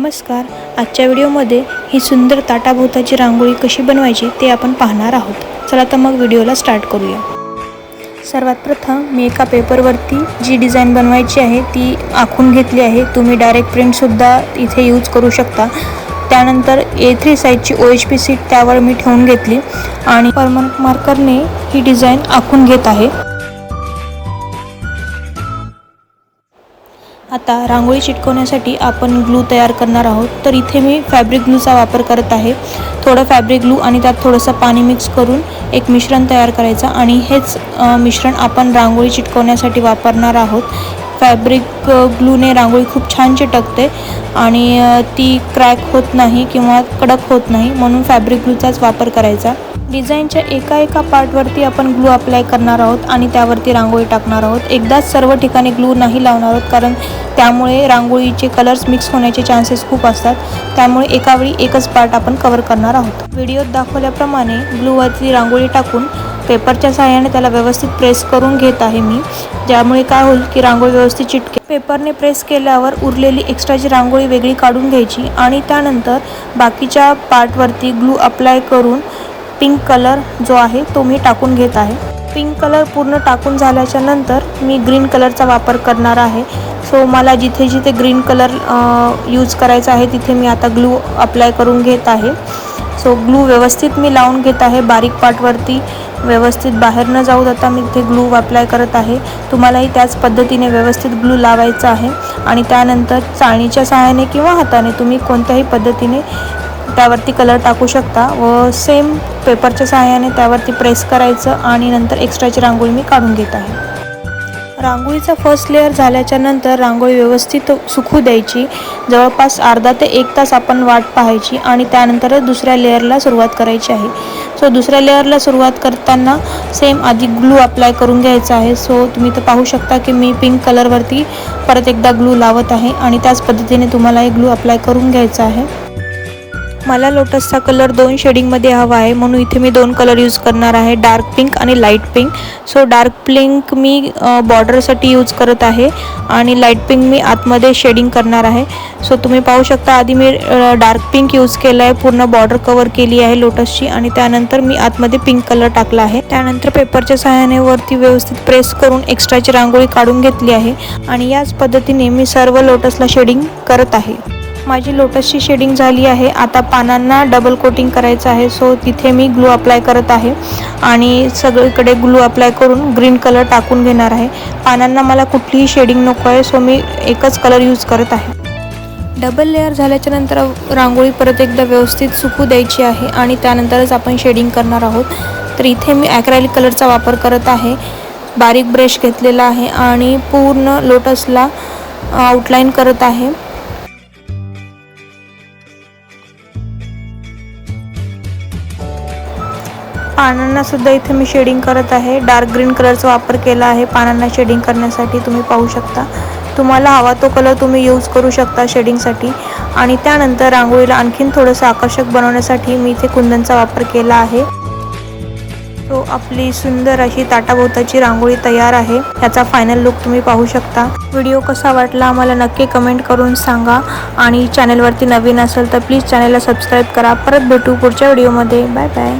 नमस्कार. आजच्या व्हिडिओमध्ये ही सुंदर ताटाभोवताची रांगोळी कशी बनवायची ते आपण पाहणार आहोत. चला तर मग व्हिडिओला स्टार्ट करूया. सर्वात प्रथम मी एका पेपरवरती जी डिझाईन बनवायची आहे ती आखून घेतली आहे. तुम्ही डायरेक्ट प्रिंटसुद्धा इथे यूज करू शकता. त्यानंतर A3 साईजची OHP शीट त्यावर मी ठेवून घेतली आणि परमनंट मार्करने ही डिझाईन आखून घेत आहे. आता रांगोळी चिटकवण्यासाठी आपण ग्लू तयार करणार आहोत. तर इथे मी फॅब्रिक ग्लूचा वापर करत आहे. थोडं फॅब्रिक ग्लू आणि त्यात थोडंसं पाणी मिक्स करून एक मिश्रण तयार करायचं आणि हेच मिश्रण आपण रांगोळी चिटकवण्यासाठी वापरणार आहोत. फॅब्रिक ग्लूने रांगोळी खूप छान चिटकते आणि ती क्रॅक होत नाही किंवा कडक होत नाही, म्हणून फॅब्रिक ग्लूचाच वापर करायचा. डिझाईनच्या एका पार्टवरती आपण ग्लू अप्लाय करणार आहोत आणि त्यावरती रांगोळी टाकणार आहोत. एकदाच सर्व ठिकाणी ग्लू नाही लावणार आहोत, कारण त्यामुळे रांगोळीचे कलर्स मिक्स होण्याचे चान्सेस खूप असतात. त्यामुळे एकावेळी एकच पार्ट आपण कव्हर करणार आहोत. व्हिडिओत दाखवल्याप्रमाणे ग्लूवरती रांगोळी टाकून पेपरच्या सहाय्याने त्याला व्यवस्थित प्रेस करून घेत आहे मी, ज्यामुळे काय होईल की रांगोळी व्यवस्थित चिटकेल. पेपरने प्रेस केल्यावर उरलेली एक्स्ट्राची रांगोळी वेगळी काढून घ्यायची आणि त्यानंतर बाकीच्या पार्टवरती ग्लू अप्लाय करून पिंक कलर जो आहे तो मी टाकून घेत आहे. पिंक कलर पूर्ण टाकून झाल्याच्या नंतर मी ग्रीन कलरचा वापर करणार आहे. सो मला जिथे जिथे ग्रीन कलर यूज करायचा आहे तिथे मी आता ग्लू अप्लाय करून घेत आहे. सो ग्लू व्यवस्थित मी लावून घेत आहे. बारीक पार्टवरती व्यवस्थित बाहेर न जाऊ देता मी इथे ग्लू अप्लाय करत आहे. तुम्हालाही त्याच पद्धतीने व्यवस्थित ग्लू लावायचा आहे आणि त्यानंतर चाळणीच्या सहाय्याने किंवा हाताने तुम्ही कोणत्याही पद्धतीने त्यावरती कलर टाकू शकता व सेम पेपरच्या सहाय्याने त्यावरती प्रेस करायचं आणि नंतर एक्स्ट्राची रांगोळी मी काढून घेत आहे. रांगोळीचा फर्स्ट लेअर झाल्याच्या नंतर रांगोळी व्यवस्थित सुकू द्यायची. जवळपास अर्धा ते 1 तास आपण वाट पाहायची आणि त्यानंतर दुसऱ्या लेअरला सुरुवात करायची आहे. सो दुसऱ्या लेअरला सुरुवात करताना सेम आधी ग्लू अप्लाय करून घ्यायचा आहे. सो तुम्ही तर पाहू शकता की मी पिंक कलरवरती परत एकदा ग्लू लावत आहे आणि त्याच पद्धतीने तुम्हालाही ग्लू अप्लाय करून घ्यायचा आहे. मला लोटसचा कलर 2 शेडिंगमध्ये हवा आहे, म्हणून इथे मी 2 कलर यूज करणार आहे, डार्क पिंक आणि light pink. So dark pink मी बॉर्डरसाठी यूज करत आहे आणि लाईट पिंक मी आतमध्ये शेडिंग करणार आहे. सो तुम्ही पाहू शकता आधी मी डार्क पिंक यूज केला आहे, पूर्ण बॉर्डर कवर केली आहे लोटसची आणि त्यानंतर मी आतमध्ये पिंक कलर टाकला आहे. त्यानंतर पेपरच्या सहाय्याने वरती व्यवस्थित प्रेस करून एक्स्ट्राची रांगोळी काढून घेतली आहे आणि याच पद्धतीने मी सर्व लोटसला शेडिंग करत आहे. माझी लोटसची शेडिंग झाली आहे. आता पानांना डबल कोटिंग करायचं आहे. सो तिथे मी ग्लू अप्लाय करत आहे आणि सगळीकडे ग्लू अप्लाय करून ग्रीन कलर टाकून घेणार आहे. पानांना मला कुठलीही शेडिंग नको आहे, सो मी एकच कलर यूज करत आहे. डबल लेअर झाल्याच्या नंतर रांगोळी परत एकदा व्यवस्थित सुकू द्यायची आहे आणि त्यानंतरच आपण शेडिंग करणार आहोत. तर इथे मी ॲक्रेलिक कलरचा वापर करत आहे. बारीक ब्रश घेतलेला आहे आणि पूर्ण लोटसला आउटलाईन करत आहे. पानांना सुद्धा इथे मी शेडिंग करत आहे. डार्क ग्रीन कलरचा वापर केला आहे पानांना शेडिंग करण्यासाठी. तुम्ही पाहू शकता, तुम्हाला हवा तो कलर तुम्ही यूज करू शकता शेडिंगसाठी. आणि त्यानंतर रांगोळीला आणखीन थोडंसं आकर्षक बनवण्यासाठी मी इथे कुंदनचा वापर केला आहे. तो आपली सुंदर अशी ताटाभोवताची रांगोळी तयार आहे. याचा फायनल लुक तुम्ही पाहू शकता. व्हिडिओ कसा वाटला आम्हाला नक्की कमेंट करून सांगा आणि चॅनलवरती नवीन असेल तर प्लीज चॅनलला सबस्क्राईब करा. परत भेटू पुढच्या व्हिडिओमध्ये. Bye bye.